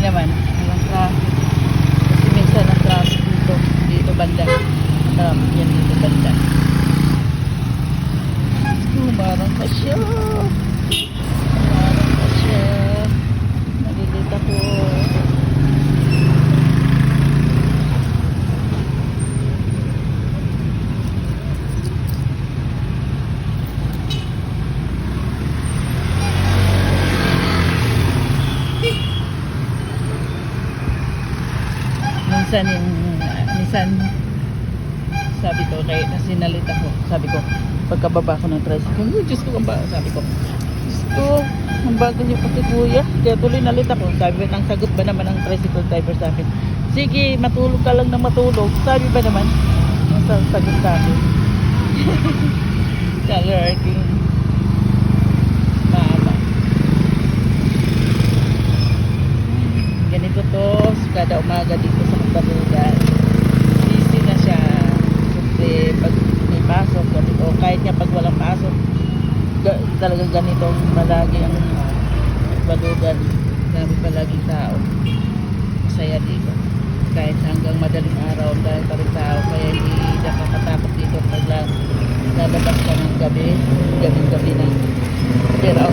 naman. Walang traffic. Kasi minsan ang traffic dito. Dito banda. Traffic yan dito banda. Umarang pa siya. Umarang pa siya. Nalilita ko. Minsan sabi ko kay nasinalita ko, sabi ko pagkababa ko ng tricycle, oh, Diyos ko, sabi ko, Diyos ko, ang bago niyo pati kuya, kaya tuloy nalita ko. Sabi ba, ang sagot ba naman ng tricycle driver sa akin, sige, matulog ka lang ng matulog. Sabi ba naman ang sagot sa akin color mama. Ganito to kada umaga dito sa Balugan. Busy na siya kasi pag may pasok ganito, kahit niya pag walang pasok talagang ganito palagi ang Balugan. Dami palagi tao, masaya dito kahit hanggang madaling araw dahil pa rin tao, kaya hindi nakakatakot dito pag lalabas ka ng gabi na clear out